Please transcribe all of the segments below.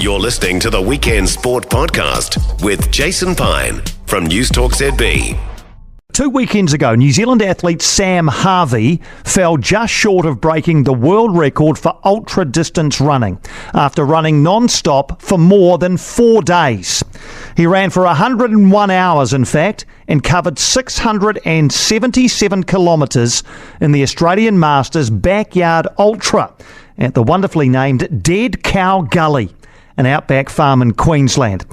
You're listening to the Weekend Sport Podcast with Jason Pine from News Talk ZB. 2 weekends ago, New Zealand athlete Sam Harvey fell just short of breaking the world record for ultra-distance running after running non-stop for more than 4 days. He ran for 101 hours, in fact, and covered 677 kilometres in the Australian Masters Backyard Ultra at the wonderfully named Dead Cow Gully, an outback farm in Queensland.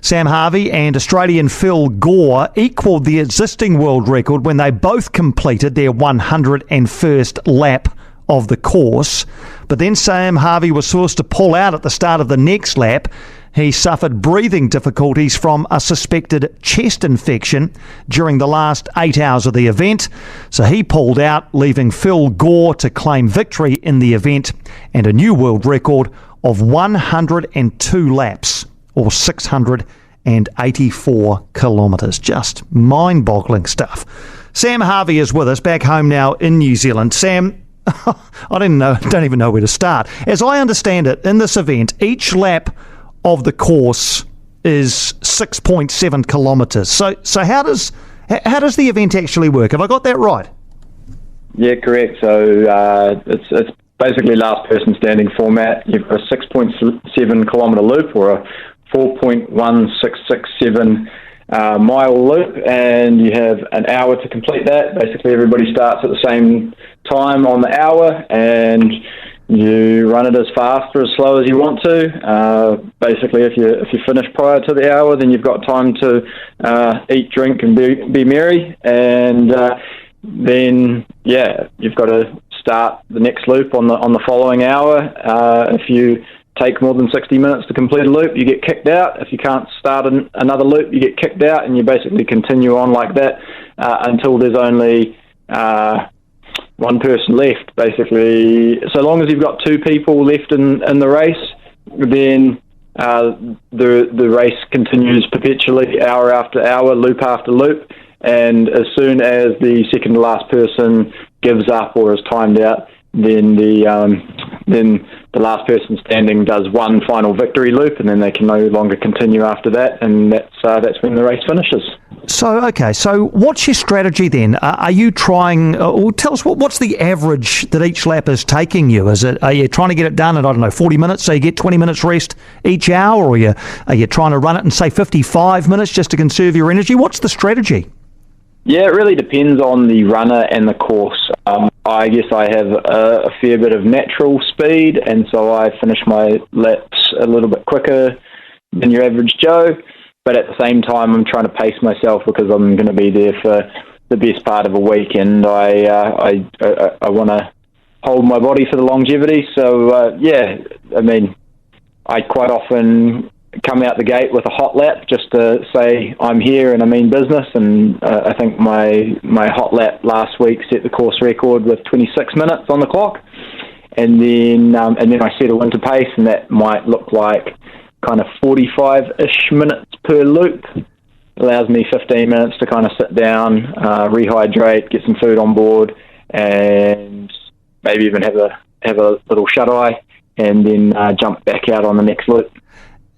Sam Harvey and Australian Phil Gore equalled the existing world record when they both completed their 101st lap of the course. But then Sam Harvey was forced to pull out at the start of the next lap. He suffered breathing difficulties from a suspected chest infection during the last 8 hours of the event. So he pulled out, leaving Phil Gore to claim victory in the event and a new world record of 102 laps, or 684 kilometres. Just mind-boggling stuff. Sam Harvey is with us back home now in New Zealand. Sam, I don't even know where to start. As I understand it, in this event, each lap of the course is 6.7 kilometres. So how does the event actually work? Have I got that right? Yeah, correct. So it's basically last person standing format. You've got a 6.7 kilometre loop, or a 4.1667 mile loop, and you have an hour to complete that. Basically, everybody starts at the same time on the hour, and you run it as fast or as slow as you want to. Basically, if you finish prior to the hour, then you've got time to eat, drink, and be merry. And then, you've got to start the next loop on the following hour. If you take more than 60 minutes to complete a loop, you get kicked out. If you can't start another loop, you get kicked out, and you basically continue on like that until there's only one person left. Basically, so long as you've got two people left in the race, then the race continues perpetually, hour after hour, loop after loop. And as soon as the second to last person gives up or is timed out, then the last person standing does one final victory loop, and then they can no longer continue after that, and that's when the race finishes. So what's your strategy then? Are you trying, tell us what's the average that each lap is taking you? Are you trying to get it done at, 40 minutes, so you get 20 minutes rest each hour, or are you trying to run it in, say, 55 minutes just to conserve your energy? What's the strategy? Yeah, it really depends on the runner and the course. I guess I have a fair bit of natural speed, and so I finish my laps a little bit quicker than your average Joe. But at the same time, I'm trying to pace myself because I'm going to be there for the best part of a week, and I want to hold my body for the longevity. So, I quite often come out the gate with a hot lap just to say I'm here and I mean business, and I think my hot lap last week set the course record with 26 minutes on the clock, and then I settle into pace, and that might look like kind of 45-ish minutes per loop. Allows me 15 minutes to kind of sit down, rehydrate, get some food on board, and maybe even have a little shut-eye, and then jump back out on the next loop.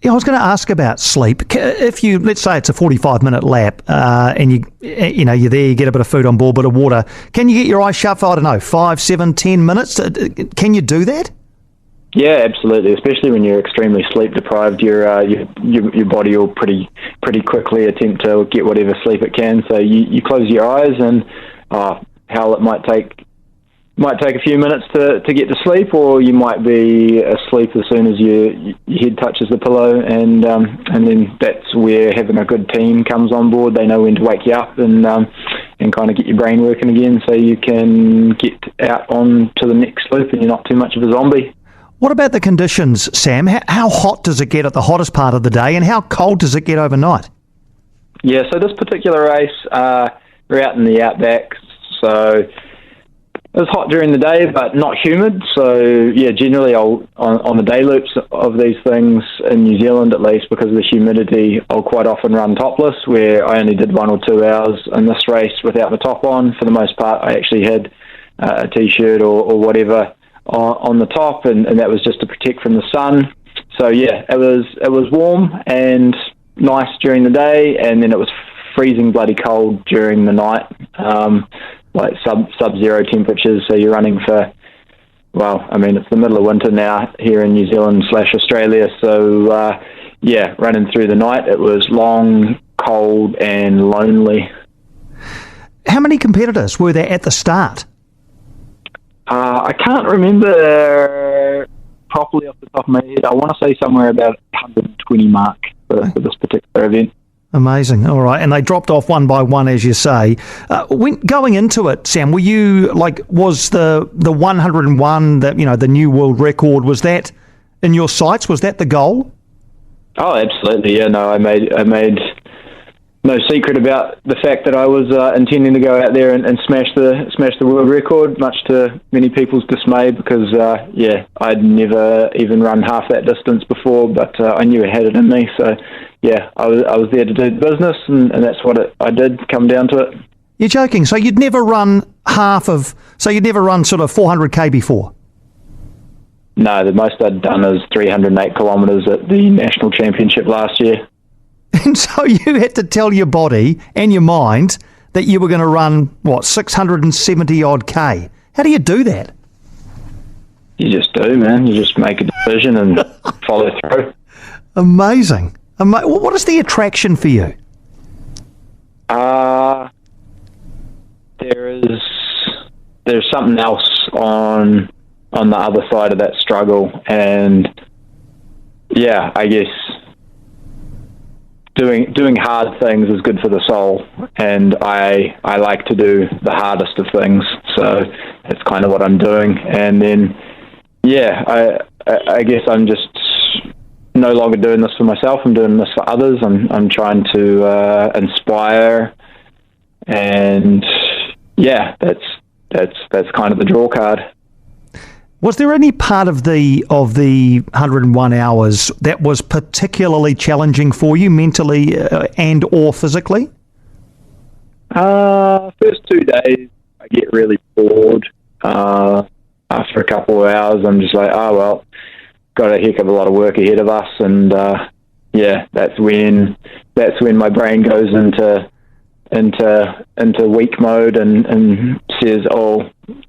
Yeah, I was going to ask about sleep. If let's say it's a 45-minute lap, and you're there, you get a bit of food on board, bit of water, can you get your eyes shut for, 5, 7, 10 minutes? Can you do that? Yeah, absolutely. Especially when you're extremely sleep deprived, your body will pretty quickly attempt to get whatever sleep it can. So you close your eyes, and it might take a few minutes to get to sleep, or you might be asleep as soon as your head touches the pillow, and then that's where having a good team comes on board. They know when to wake you up and kind of get your brain working again, so you can get out on to the next loop and you're not too much of a zombie. What about the conditions, Sam? How hot does it get at the hottest part of the day, and how cold does it get overnight? Yeah, so this particular race, we're out in the outback, so it was hot during the day, but not humid. So, yeah, generally on the day loops of these things, in New Zealand at least, because of the humidity, I'll quite often run topless, where I only did 1 or 2 hours in this race without the top on. For the most part, I actually had a T-shirt or whatever on the top, and that was just to protect from the sun. So yeah, it was warm and nice during the day, and then it was freezing bloody cold during the night, like sub-zero temperatures. So you're running for, well, I mean, it's the middle of winter now here in New Zealand / Australia. So yeah, running through the night, it was long, cold, and lonely. How many competitors were there at the start? I can't remember properly off the top of my head. I want to say somewhere about 120 mark for this particular event. Amazing. All right. And they dropped off one by one, as you say. When going into it, Sam, were you was the 101, the new world record, was that in your sights? Was that the goal? Oh, absolutely. Yeah, no, I made no secret about the fact that I was intending to go out there and smash the world record, much to many people's dismay, because I'd never even run half that distance before, but I knew I had it in me. So yeah, I was there to do business, and that's what I did come down to it. You're joking? So you'd never run you'd never run sort of 400k before? No, the most I'd done is 308 kilometres at the national championship last year. And so you had to tell your body and your mind that you were going to run, 670 odd K. How do you do that? You just do, man. You just make a decision and follow through. Amazing. What is the attraction for you? There's something else on the other side of that struggle, and yeah, I guess doing hard things is good for the soul, and I like to do the hardest of things, so that's kind of what I'm doing. And then I guess I'm just no longer doing this for myself. I'm doing this for others. I'm trying to inspire, and yeah, that's kind of the draw card. Was there any part of the 101 hours that was particularly challenging for you mentally and or physically? First 2 days, I get really bored. After a couple of hours, I'm just like, oh well, got a heck of a lot of work ahead of us, and that's when my brain goes into weak mode and says,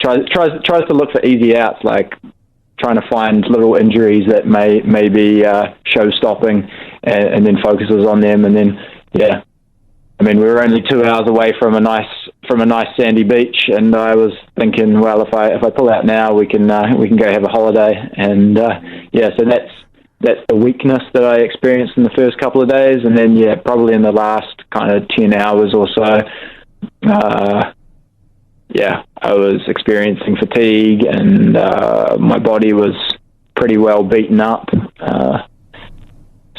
tries to look for easy outs, like trying to find little injuries that may be show stopping, and then focuses on them. And then I mean, we were only 2 hours away from a nice sandy beach, and I was thinking, well, if I pull out now, we can go have a holiday. And so that's the weakness that I experienced in the first couple of days. And then probably in the last kind of 10 hours or so, I was experiencing fatigue, and my body was pretty well beaten up.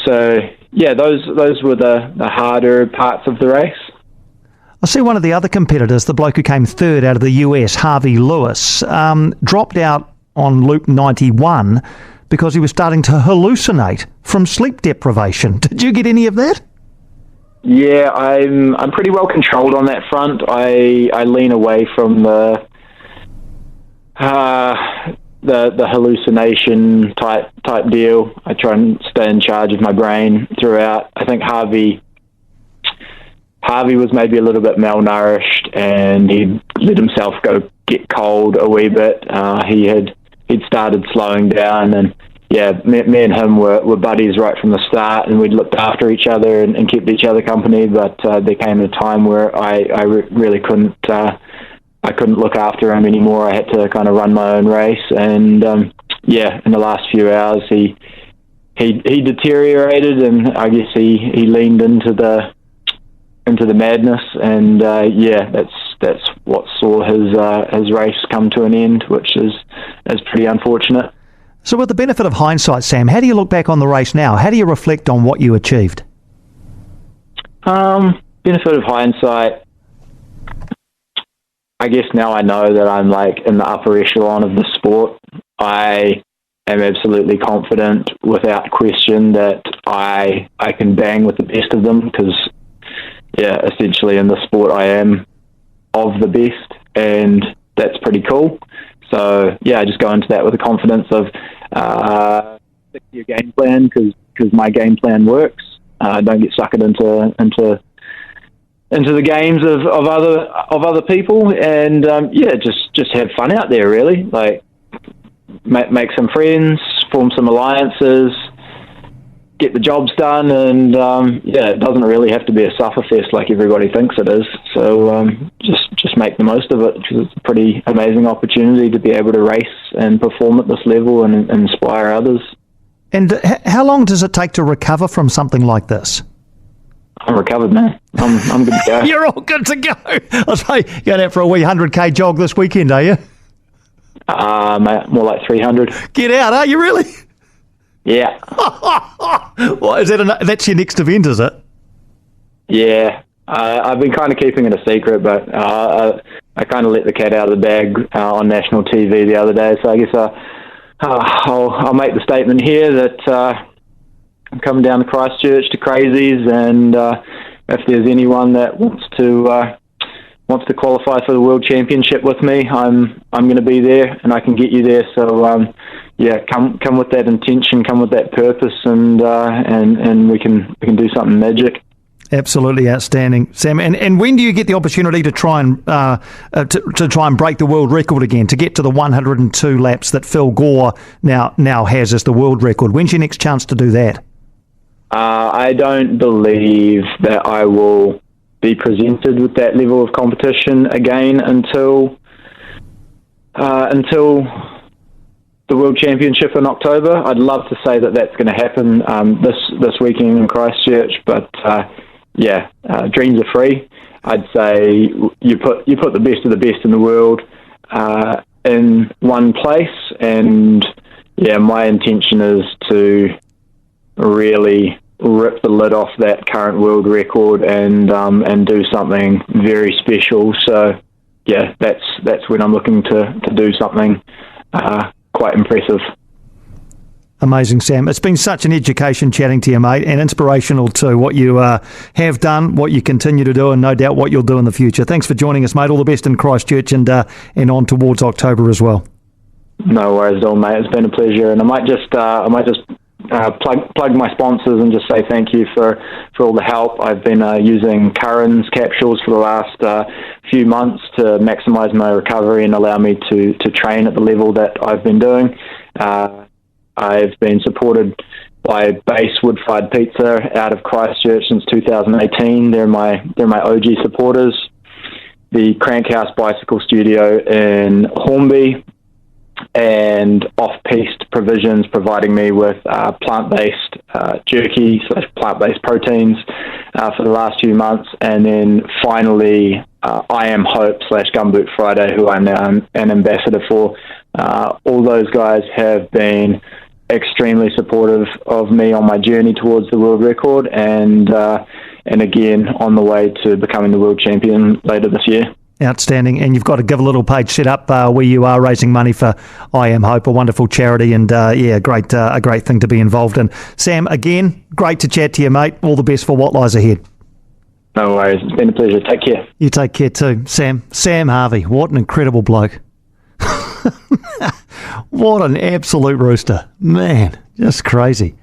Those were the harder parts of the race. I see one of the other competitors, the bloke who came third out of the US, Harvey Lewis, dropped out on loop 91 because he was starting to hallucinate from sleep deprivation. Did you get any of that? Yeah, I'm pretty well controlled on that front. I lean away from the hallucination type deal. I try and stay in charge of my brain throughout. I think Harvey was maybe a little bit malnourished, and he let himself get cold a wee bit. He'd started slowing down, and me and him were buddies right from the start, and we'd looked after each other and kept each other company. But there came a time where I really couldn't. I couldn't look after him anymore. I had to kind of run my own race, and in the last few hours, he deteriorated, and I guess he leaned into the madness, and that's what saw his race come to an end, which is pretty unfortunate. So with the benefit of hindsight, Sam, how do you look back on the race now? How do you reflect on what you achieved? Benefit of hindsight, I guess now I know that I'm in the upper echelon of the sport. I am absolutely confident, without question, that I can bang with the best of them, because essentially in the sport I am of the best, and that's pretty cool. So I just go into that with the confidence of stick to your game plan because my game plan works. Don't get suckered into the games of other people, and just have fun out there. Really, like make some friends, form some alliances, get the jobs done, and it doesn't really have to be a sufferfest like everybody thinks it is. So just make the most of it, because it's a pretty amazing opportunity to be able to race and perform at this level and inspire others. And how long does it take to recover from something like this? I'm recovered, man. I'm good to go. You're all good to go. I was like, you're going out for a wee 100k jog this weekend, are you? Mate, more like 300. Get out, are you really? Yeah. What is that? That's your next event, is it? Yeah. I've been kind of keeping it a secret, but I kind of let the cat out of the bag on national TV the other day. So I guess I'll make the statement here that I'm coming down to Christchurch to Crazies, and if there's anyone that wants to qualify for the World Championship with me, I'm going to be there, and I can get you there. So come with that intention, come with that purpose, and we can do something magic. Absolutely outstanding, Sam. And when do you get the opportunity to try and to try and break the world record again, to get to the 102 laps that Phil Gore now has as the world record? When's your next chance to do that? I don't believe that I will be presented with that level of competition again until the World Championship in October. I'd love to say that that's going to happen this weekend in Christchurch, but dreams are free. I'd say you put the best of the best in the world in one place, and my intention is to really rip the lid off that current world record and do something very special. So that's when I'm looking to do something quite impressive. Amazing, Sam. It's been such an education chatting to you, mate, and inspirational too, what you have done, what you continue to do, and no doubt what you'll do in the future. Thanks for joining us, mate. All the best in Christchurch and on towards October as well. No worries at all, mate. It's been a pleasure, and I might just plug my sponsors and just say thank you for all the help. I've been using Curran's capsules for the last few months to maximise my recovery and allow me to train at the level that I've been doing. I've been supported by Base Wood-Fired Pizza out of Christchurch since 2018. They're my OG supporters. The Crankhouse Bicycle Studio in Hornby, and Off-Piste Provisions providing me with plant-based jerky / plant-based proteins for the last few months. And then finally, I Am Hope / Gumboot Friday, who I'm now an ambassador for. All those guys have been extremely supportive of me on my journey towards the world record, and again on the way to becoming the world champion later this year. Outstanding. And you've got a Give a Little page set up where you are raising money for I Am Hope, a wonderful charity, and a great thing to be involved in. Sam, again, great to chat to you, mate. All the best for what lies ahead. No worries. It's been a pleasure. Take care. You take care too, Sam. Sam Harvey, what an incredible bloke. What an absolute rooster. Man, just crazy.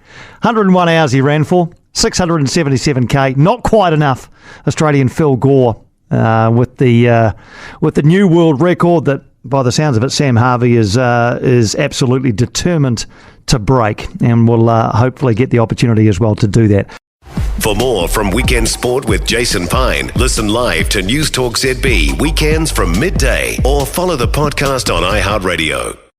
101 hours he ran for, 677k, not quite enough. Australian Phil Gore with the new world record that, by the sounds of it, Sam Harvey is absolutely determined to break, and will hopefully get the opportunity as well to do that. For more from Weekend Sport with Jason Pine, listen live to News Talk ZB weekends from midday, or follow the podcast on iHeartRadio.